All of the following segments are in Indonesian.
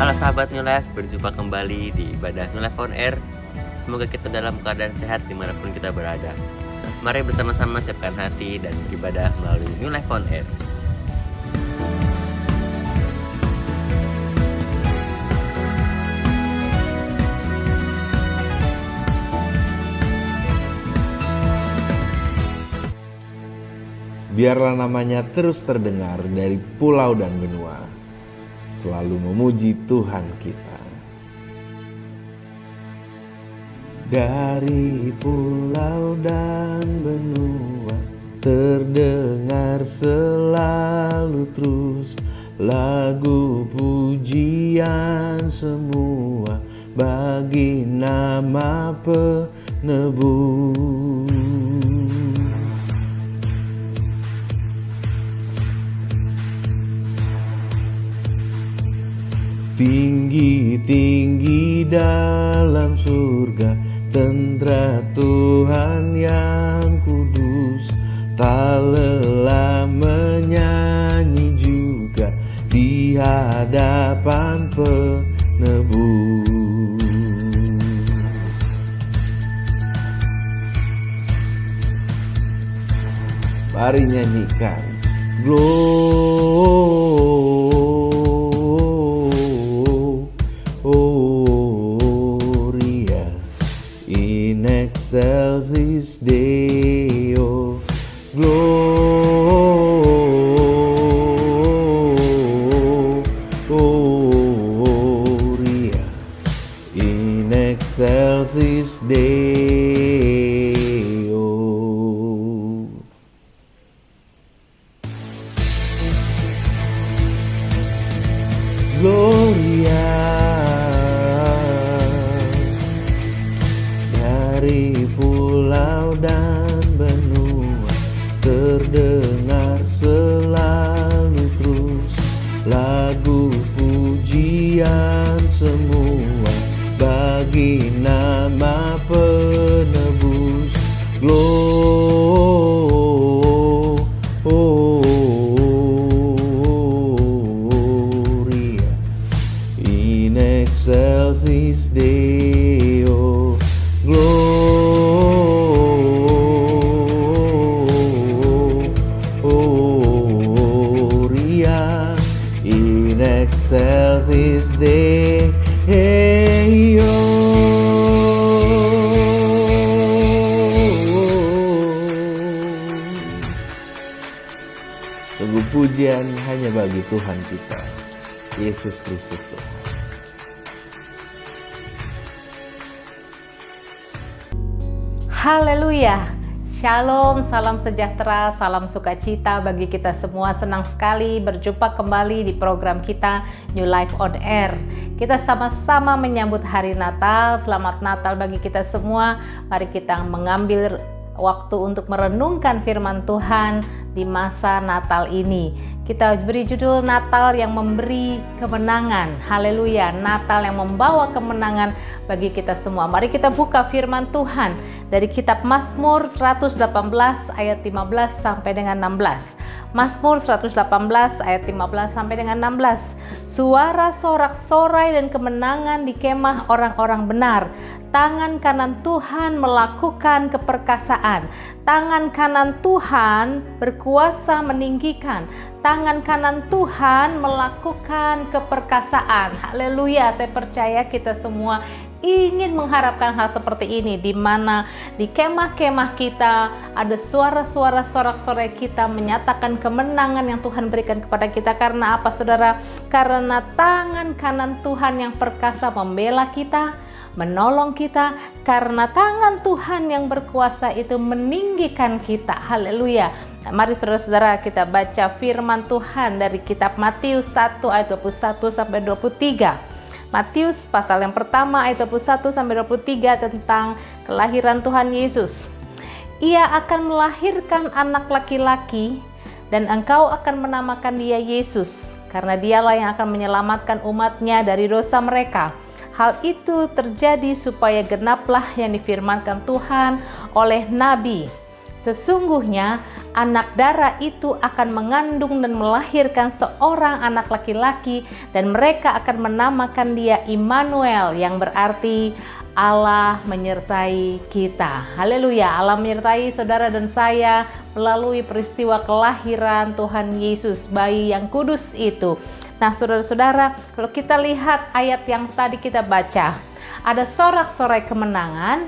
Halo sahabat New Life, berjumpa kembali di ibadah New Life on Air. Semoga kita dalam keadaan sehat dimanapun kita berada. Mari bersama-sama siapkan hati dan beribadah melalui New Life on Air. Biarlah namanya terus terdengar dari pulau dan benua, selalu memuji Tuhan kita. Dari pulau dan benua terdengar selalu terus lagu pujian semua bagi nama penebus. Tinggi-tinggi dalam surga, tentara Tuhan yang kudus, tak lelah menyanyi juga di hadapan penebus. Mari nyanyikan Gloria in excelsis Deo. Gloria in excelsis Deo. Gloria dari pulau dan benua terdengar selalu terus lagu pujian semua bagi nama penebus. Gloria in excelsis Deo. Gloria in excelsis Deo. Sungguh pujian hanya bagi Tuhan kita, Yesus Kristus Tuhan. Haleluya, Shalom, salam sejahtera, salam sukacita bagi kita semua. Senang sekali berjumpa kembali di program kita New Life on Air. Kita sama-sama menyambut hari Natal. Selamat Natal bagi kita semua. Mari kita mengambil waktu untuk merenungkan firman Tuhan di masa Natal ini. Kita beri judul Natal yang memberi kemenangan. Haleluya, Natal yang membawa kemenangan bagi kita semua. Mari kita buka firman Tuhan dari kitab Mazmur 118 ayat 15 sampai dengan 16. Mazmur 118 ayat 15 sampai dengan 16. Suara sorak-sorai dan kemenangan di kemah orang-orang benar. Tangan kanan Tuhan melakukan keperkasaan. Tangan kanan Tuhan berkuasa meninggikan. Tangan kanan Tuhan melakukan keperkasaan. Haleluya, saya percaya kita semua ingin mengharapkan hal seperti ini, di mana di kemah-kemah kita ada suara-suara sorak-sorai kita menyatakan kemenangan yang Tuhan berikan kepada kita. Karena apa, saudara? Karena tangan kanan Tuhan yang perkasa membela kita, menolong kita. Karena tangan Tuhan yang berkuasa itu meninggikan kita. Haleluya. Nah, mari saudara-saudara kita baca firman Tuhan dari kitab Matius 1 ayat 21 sampai 23. Matius pasal yang pertama ayat 21 sampai 23 tentang kelahiran Tuhan Yesus. Ia akan melahirkan anak laki-laki dan engkau akan menamakan dia Yesus, karena dialah yang akan menyelamatkan umatnya dari dosa mereka. Hal itu terjadi supaya genaplah yang difirmankan Tuhan oleh Nabi. Sesungguhnya anak darah itu akan mengandung dan melahirkan seorang anak laki-laki, dan mereka akan menamakan dia Immanuel, yang berarti Allah menyertai kita. Haleluya, Allah menyertai saudara dan saya melalui peristiwa kelahiran Tuhan Yesus, bayi yang kudus itu. Nah, saudara-saudara, kalau kita lihat ayat yang tadi kita baca, ada sorak-sorai kemenangan,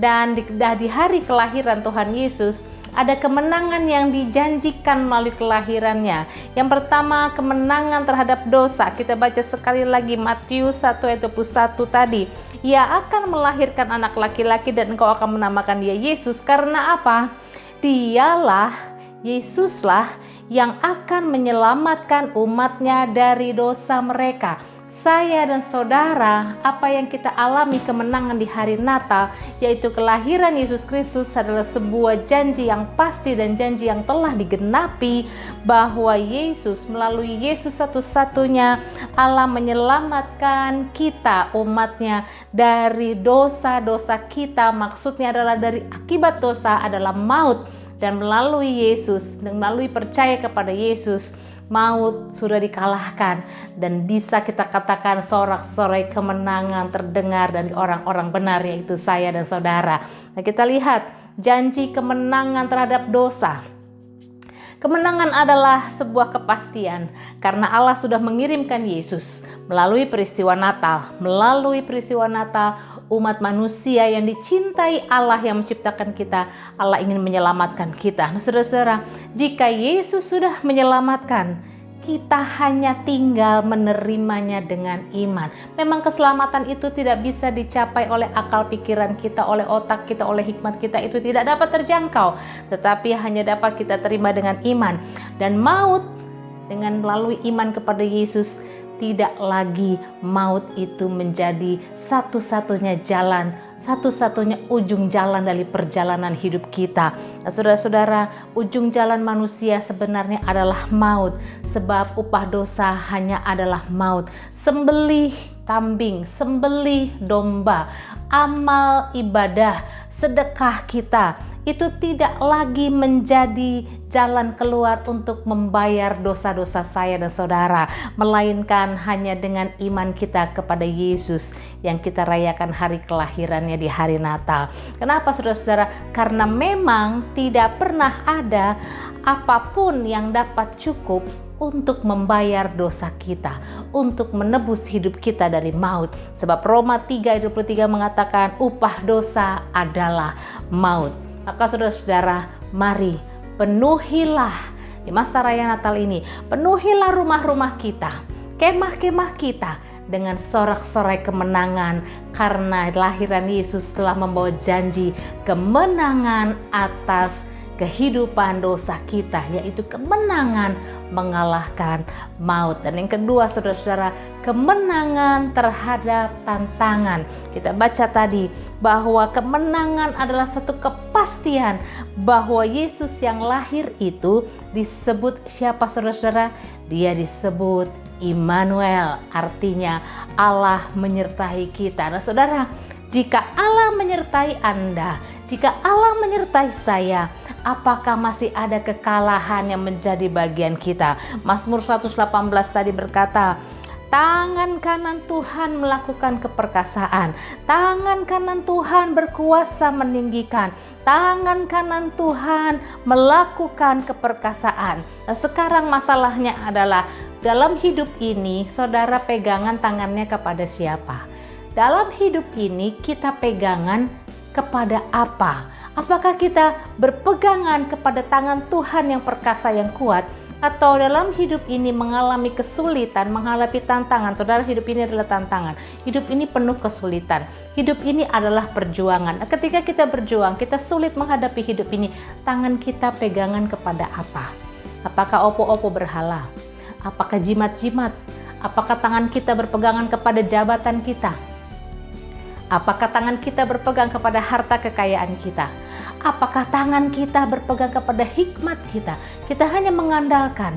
dan di hari kelahiran Tuhan Yesus ada kemenangan yang dijanjikan melalui kelahirannya. Yang pertama, kemenangan terhadap dosa. Kita baca sekali lagi Matius 1 ayat 21 tadi. Ia akan melahirkan anak laki-laki dan engkau akan menamakan dia Yesus. Karena apa? Dialah, Yesuslah yang akan menyelamatkan umatnya dari dosa mereka. Saya dan saudara, apa yang kita alami kemenangan di hari Natal, yaitu kelahiran Yesus Kristus, adalah sebuah janji yang pasti dan janji yang telah digenapi, bahwa Yesus, melalui Yesus satu-satunya, Allah menyelamatkan kita, umatnya, dari dosa-dosa kita. Maksudnya adalah dari akibat dosa adalah maut, dan melalui Yesus, dan melalui percaya kepada Yesus, maut sudah dikalahkan, dan bisa kita katakan sorak-sorai kemenangan terdengar dari orang-orang benar, yaitu saya dan saudara. Nah, kita lihat janji kemenangan terhadap dosa. Kemenangan adalah sebuah kepastian karena Allah sudah mengirimkan Yesus melalui peristiwa Natal. Melalui peristiwa Natal, umat manusia yang dicintai Allah yang menciptakan kita, Allah ingin menyelamatkan kita. Nah, saudara-saudara, jika Yesus sudah menyelamatkan, kita hanya tinggal menerimanya dengan iman. Memang keselamatan itu tidak bisa dicapai oleh akal pikiran kita, oleh otak kita, oleh hikmat kita, itu tidak dapat terjangkau, tetapi hanya dapat kita terima dengan iman. Dan maut, dengan melalui iman kepada Yesus, tidak lagi maut itu menjadi satu-satunya jalan, satu-satunya ujung jalan dari perjalanan hidup kita. Nah, saudara-saudara, ujung jalan manusia sebenarnya adalah maut, sebab upah dosa hanya adalah maut. Sembelih kambing, sembelih domba, amal ibadah, sedekah kita, itu tidak lagi menjadi jalan keluar untuk membayar dosa-dosa saya dan saudara, melainkan hanya dengan iman kita kepada Yesus yang kita rayakan hari kelahirannya di hari Natal. Kenapa, saudara-saudara? Karena memang tidak pernah ada apapun yang dapat cukup untuk membayar dosa kita, untuk menebus hidup kita dari maut. Sebab Roma 3:23 mengatakan upah dosa adalah maut. Maka saudara-saudara, mari penuhilah di masa raya Natal ini, penuhilah rumah-rumah kita, kemah-kemah kita dengan sorak-sorai kemenangan, karena lahiran Yesus telah membawa janji kemenangan atas kehidupan dosa kita, yaitu kemenangan mengalahkan maut. Dan yang kedua, saudara-saudara, kemenangan terhadap tantangan. Kita baca tadi bahwa kemenangan adalah suatu kepastian bahwa Yesus yang lahir itu disebut siapa, saudara-saudara? Dia disebut Immanuel, artinya Allah menyertai kita. Nah, saudara, jika Allah menyertai Anda, jika Allah menyertai saya, apakah masih ada kekalahan yang menjadi bagian kita? Mazmur 118 tadi berkata, tangan kanan Tuhan melakukan keperkasaan, tangan kanan Tuhan berkuasa meninggikan, tangan kanan Tuhan melakukan keperkasaan. Nah, sekarang masalahnya adalah dalam hidup ini, saudara pegangan tangannya kepada siapa? Dalam hidup ini kita pegangan kepada apa? Apakah kita berpegangan kepada tangan Tuhan yang perkasa yang kuat, atau dalam hidup ini mengalami kesulitan, menghadapi tantangan? Saudara, hidup ini adalah tantangan. Hidup ini penuh kesulitan. Hidup ini adalah perjuangan. Ketika kita berjuang, kita sulit menghadapi hidup ini. Tangan kita pegangan kepada apa? Apakah opo-opo berhala? Apakah jimat-jimat? Apakah tangan kita berpegangan kepada jabatan kita? Apakah tangan kita berpegang kepada harta kekayaan kita? Apakah tangan kita berpegang kepada hikmat kita? Kita hanya mengandalkan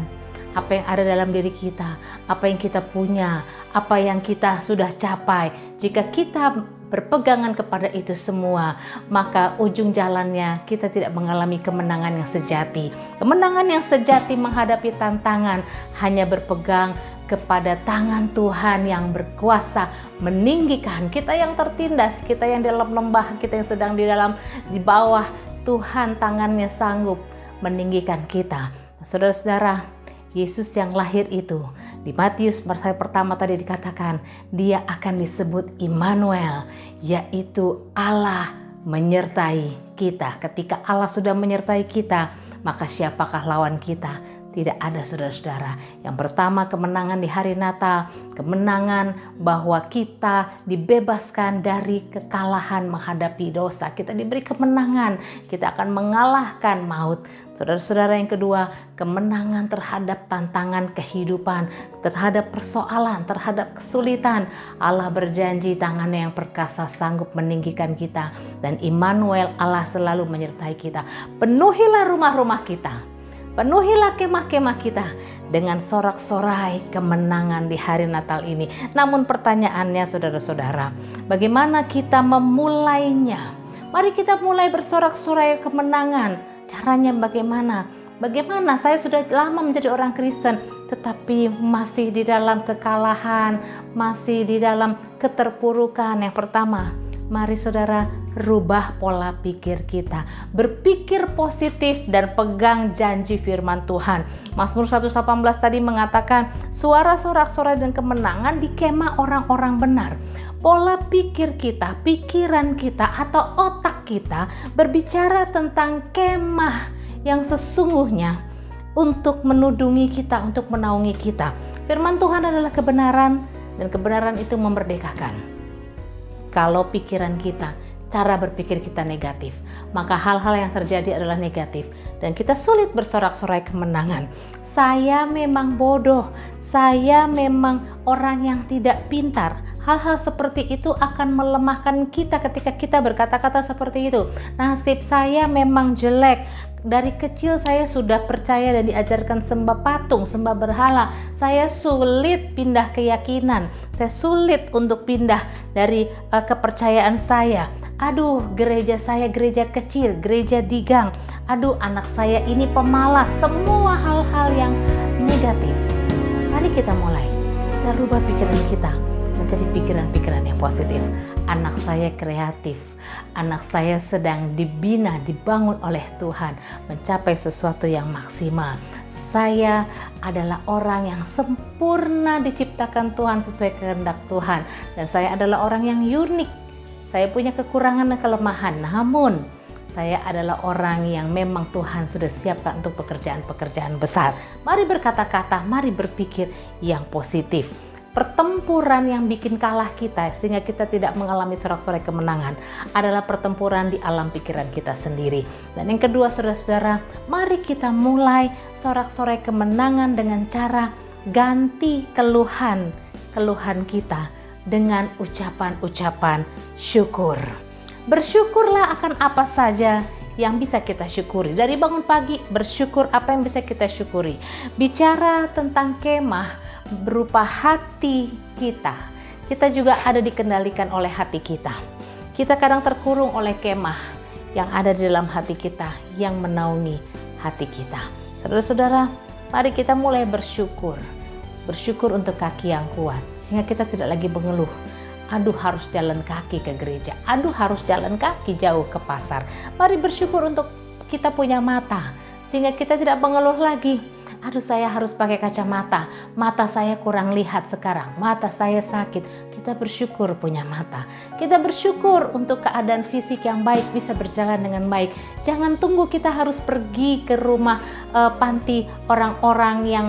apa yang ada dalam diri kita, apa yang kita punya, apa yang kita sudah capai. Jika kita berpegangan kepada itu semua, maka ujung jalannya kita tidak mengalami kemenangan yang sejati. Kemenangan yang sejati menghadapi tantangan hanya berpegang kepada tangan Tuhan yang berkuasa meninggikan kita yang tertindas, kita yang dalam lembah, kita yang sedang di bawah. Tuhan tangannya sanggup meninggikan kita. Saudara-saudara, Yesus yang lahir itu di Matius pasal pertama tadi dikatakan dia akan disebut Immanuel, yaitu Allah menyertai kita. Ketika Allah sudah menyertai kita, maka siapakah lawan kita? Tidak ada, saudara-saudara. Yang pertama, kemenangan di hari Natal, kemenangan bahwa kita dibebaskan dari kekalahan menghadapi dosa. Kita diberi kemenangan, kita akan mengalahkan maut. Saudara-saudara, yang kedua, kemenangan terhadap tantangan kehidupan, terhadap persoalan, terhadap kesulitan. Allah berjanji tangannya yang perkasa sanggup meninggikan kita. Dan Immanuel, Allah selalu menyertai kita. Penuhilah rumah-rumah kita. Penuhilah kemah-kemah kita dengan sorak-sorai kemenangan di hari Natal ini. Namun pertanyaannya, saudara-saudara, bagaimana kita memulainya? Mari kita mulai bersorak-sorai kemenangan. Caranya bagaimana? Bagaimana saya sudah lama menjadi orang Kristen tetapi masih di dalam kekalahan, masih di dalam keterpurukan? Yang pertama, mari saudara rubah pola pikir kita. Berpikir positif dan pegang janji firman Tuhan. Mazmur 118 tadi mengatakan suara sorak-sorai dan kemenangan di kemah orang-orang benar. Pola pikir kita, pikiran kita atau otak kita berbicara tentang kemah yang sesungguhnya untuk menudungi kita, untuk menaungi kita. Firman Tuhan adalah kebenaran dan kebenaran itu memerdekakan. Kalau pikiran kita, cara berpikir kita negatif, maka hal-hal yang terjadi adalah negatif dan kita sulit bersorak-sorai kemenangan. Saya memang bodoh, saya memang orang yang tidak pintar. Hal-hal seperti itu akan melemahkan kita ketika kita berkata-kata seperti itu. Nasib saya memang jelek. Dari kecil saya sudah percaya dan diajarkan sembah patung, sembah berhala. Saya sulit pindah keyakinan. Saya sulit untuk pindah dari kepercayaan saya. Aduh, gereja saya gereja kecil, gereja di gang. Aduh, anak saya ini pemalas. Semua hal-hal yang negatif. Mari kita mulai. Kita rubah pikiran kita menjadi pikiran-pikiran yang positif. Anak saya kreatif, anak saya sedang dibina, dibangun oleh Tuhan, mencapai sesuatu yang maksimal. Saya adalah orang yang sempurna diciptakan Tuhan sesuai kehendak Tuhan, dan saya adalah orang yang unik. Saya punya kekurangan dan kelemahan, namun saya adalah orang yang memang Tuhan sudah siapkan untuk pekerjaan-pekerjaan besar. Mari berkata-kata, mari berpikir yang positif. Pertempuran yang bikin kalah kita sehingga kita tidak mengalami sorak-sorai kemenangan adalah pertempuran di alam pikiran kita sendiri. Dan yang kedua, saudara-saudara, mari kita mulai sorak-sorai kemenangan dengan cara ganti keluhan kita dengan ucapan-ucapan syukur. Bersyukurlah akan apa saja yang bisa kita syukuri. Dari bangun pagi, bersyukur apa yang bisa kita syukuri. Bicara tentang kemah berupa hati kita. Kita juga ada dikendalikan oleh hati kita. Kita kadang terkurung oleh kemah yang ada di dalam hati kita, yang menaungi hati kita. Saudara-saudara, mari kita mulai bersyukur. Bersyukur untuk kaki yang kuat, sehingga kita tidak lagi mengeluh. Aduh, harus jalan kaki ke gereja. Aduh, harus jalan kaki jauh ke pasar. Mari bersyukur untuk kita punya mata, sehingga kita tidak mengeluh lagi. Aduh, saya harus pakai kacamata. Mata saya kurang lihat sekarang. Mata saya sakit. Kita bersyukur punya mata. Kita bersyukur untuk keadaan fisik yang baik, bisa berjalan dengan baik. Jangan tunggu kita harus pergi ke rumah panti orang-orang yang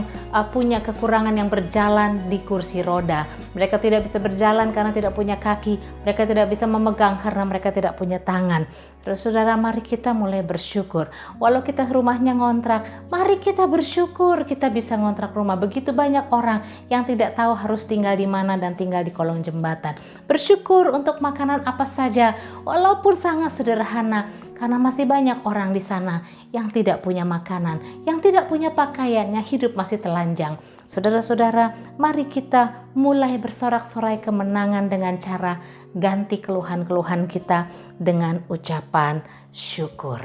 punya kekurangan, yang berjalan di kursi roda. Mereka tidak bisa berjalan karena tidak punya kaki. Mereka tidak bisa memegang karena mereka tidak punya tangan. Terus saudara, mari kita mulai bersyukur. Walau kita rumahnya ngontrak, mari kita bersyukur kita bisa ngontrak rumah. Begitu banyak orang yang tidak tahu harus tinggal di mana dan tinggal di kolong jembatan. Bersyukur untuk makanan apa saja, walaupun sangat sederhana, karena masih banyak orang di sana yang tidak punya makanan, yang tidak punya pakaian, yang hidup masih telanjang. Saudara-saudara, mari kita mulai bersorak-sorai kemenangan dengan cara ganti keluhan-keluhan kita dengan ucapan syukur.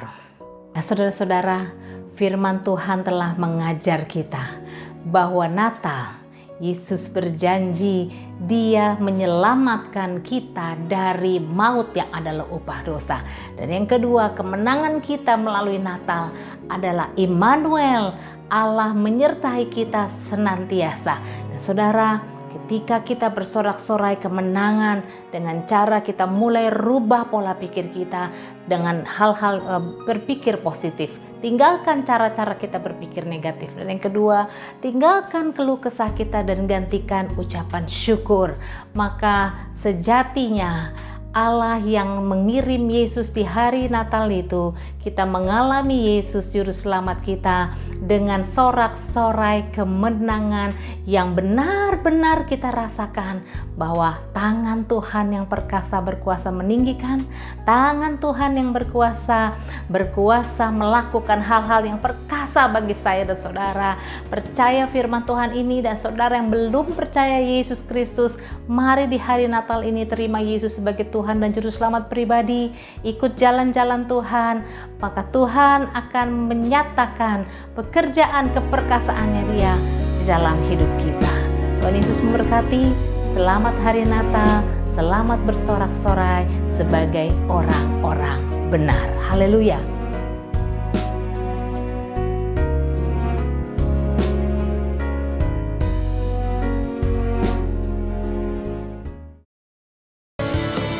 Nah, saudara-saudara, firman Tuhan telah mengajar kita bahwa Natal, Yesus berjanji Dia menyelamatkan kita dari maut yang adalah upah dosa. Dan yang kedua, kemenangan kita melalui Natal adalah Immanuel, Allah menyertai kita senantiasa. Dan saudara, ketika kita bersorak-sorai kemenangan dengan cara kita mulai rubah pola pikir kita dengan hal-hal berpikir positif. Tinggalkan cara-cara kita berpikir negatif. Dan yang kedua, tinggalkan keluh kesah kita dan gantikan ucapan syukur. Maka sejatinya Allah yang mengirim Yesus di hari Natal itu, kita mengalami Yesus Juru Selamat kita dengan sorak-sorai kemenangan yang benar-benar kita rasakan bahwa tangan Tuhan yang perkasa berkuasa meninggikan, tangan Tuhan yang berkuasa melakukan hal-hal yang perkasa bagi saya dan saudara. Percaya firman Tuhan ini, dan saudara yang belum percaya Yesus Kristus, mari di hari Natal ini terima Yesus sebagai Tuhan dan Juru Selamat pribadi, ikut jalan-jalan Tuhan, maka Tuhan akan menyatakan pekerjaan keperkasaannya Dia di dalam hidup kita. Tuhan Yesus memberkati. Selamat hari Natal, selamat bersorak-sorai sebagai orang-orang benar. Haleluya.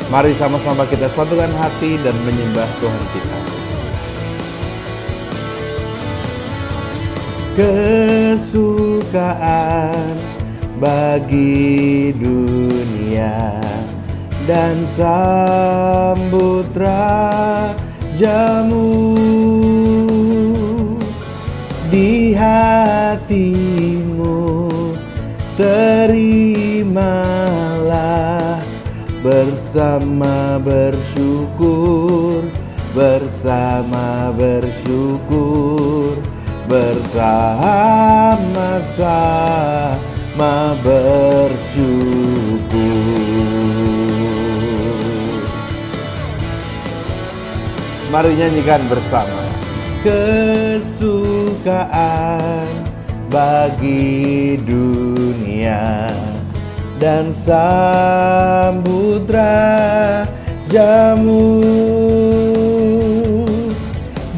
Mari sama-sama kita satukan hati dan menyembah Tuhan kita. Kesukaan bagi dunia dan sambut rajamu di hatimu, terimalah bersama bersyukur, bersama bersyukur, bersama-sama bersyukur. Mari nyanyikan bersama. Kesukaan bagi dunia dan sambut rajamu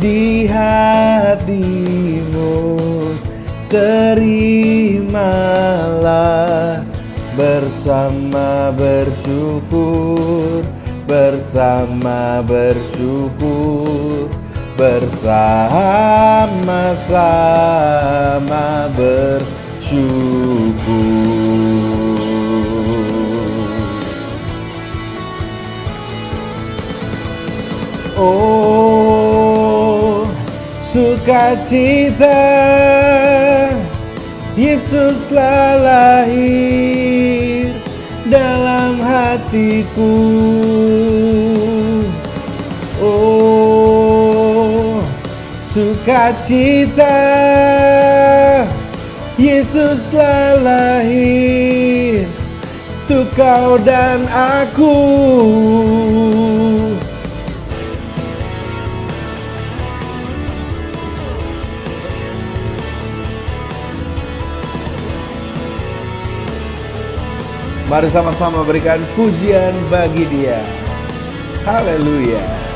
di hatimu, terimalah bersama bersyukur, bersama bersyukur, bersama-sama bersyukur. Oh, sukacita, Yesus telah lahir dalam hatiku. Oh, sukacita, Yesus telah lahir untuk kau dan aku. Mari sama-sama berikan pujian bagi Dia. Haleluya.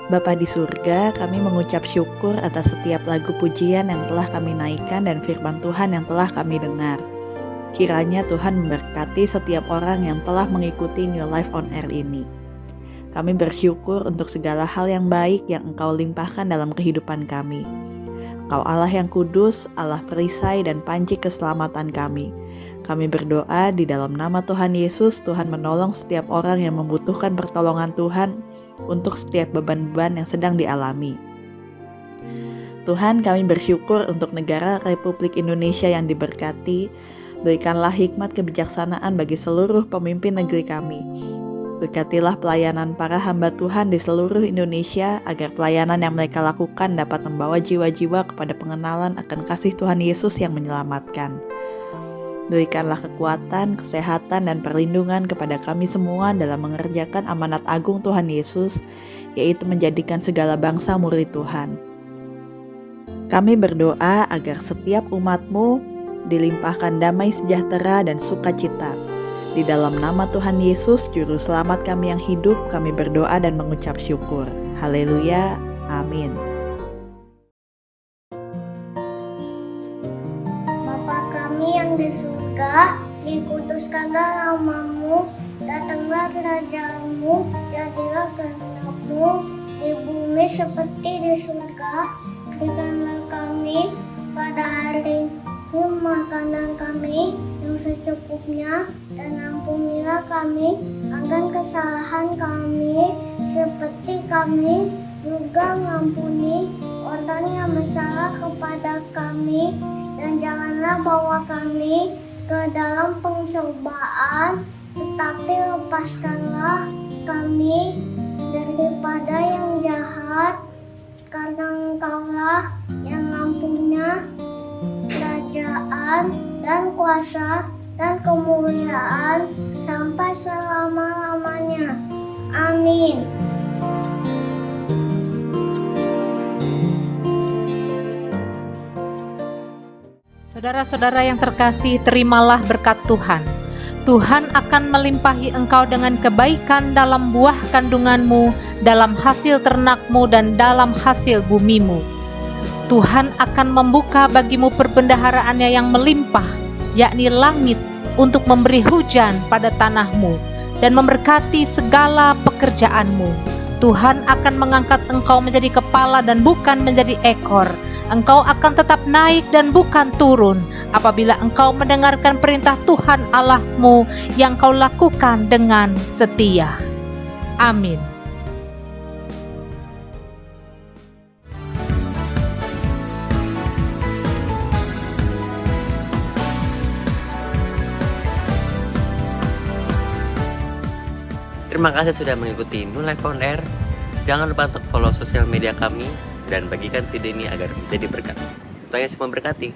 Bapa di surga, kami mengucap syukur atas setiap lagu pujian yang telah kami naikkan dan firman Tuhan yang telah kami dengar. Kiranya Tuhan memberkati setiap orang yang telah mengikuti New Life on Air ini. Kami bersyukur untuk segala hal yang baik yang Engkau limpahkan dalam kehidupan kami. Engkau Allah yang kudus, Allah perisai dan panci keselamatan kami. Kami berdoa di dalam nama Tuhan Yesus, Tuhan menolong setiap orang yang membutuhkan pertolongan Tuhan, untuk setiap beban-beban yang sedang dialami. Tuhan, kami bersyukur untuk negara Republik Indonesia yang diberkati. Berikanlah hikmat kebijaksanaan bagi seluruh pemimpin negeri kami. Berkatilah pelayanan para hamba Tuhan di seluruh Indonesia agar pelayanan yang mereka lakukan dapat membawa jiwa-jiwa kepada pengenalan akan kasih Tuhan Yesus yang menyelamatkan. Berikanlah kekuatan, kesehatan, dan perlindungan kepada kami semua dalam mengerjakan amanat agung Tuhan Yesus, yaitu menjadikan segala bangsa murid Tuhan. Kami berdoa agar setiap umat-Mu dilimpahkan damai sejahtera dan sukacita. Di dalam nama Tuhan Yesus, Juru Selamat kami yang hidup, kami berdoa dan mengucap syukur. Haleluya, amin. Bapa kami yang di surga, dikuduskanlah nama-Mu, datanglah kerajaan-Mu, jadilah kehendak-Mu di bumi seperti di surga. Berikanlah kami pada hari ini makanan kami yang secukupnya, dan ampunilah kami akan kesalahan kami seperti kami juga mengampuni orang yang bersalah kepada kami, dan janganlah bawa kami ke dalam pencobaan, tetapi lepaskanlah kami daripada yang jahat, karena Engkaulah yang mempunyai kerajaan dan kuasa dan kemuliaan sampai selama-lamanya. Amin. Saudara-saudara yang terkasih, terimalah berkat Tuhan. Tuhan akan melimpahi engkau dengan kebaikan dalam buah kandunganmu, dalam hasil ternakmu, dan dalam hasil bumimu. Tuhan akan membuka bagimu perbendaharaannya yang melimpah, yakni langit, untuk memberi hujan pada tanahmu, dan memberkati segala pekerjaanmu. Tuhan akan mengangkat engkau menjadi kepala dan bukan menjadi ekor. Engkau akan tetap naik dan bukan turun, apabila engkau mendengarkan perintah Tuhan Allahmu yang kau lakukan dengan setia. Amin. Terima kasih sudah mengikuti New Life on Air. Jangan lupa untuk follow sosial media kami dan bagikan video ini agar menjadi berkat. Tuhan Yesus memberkati.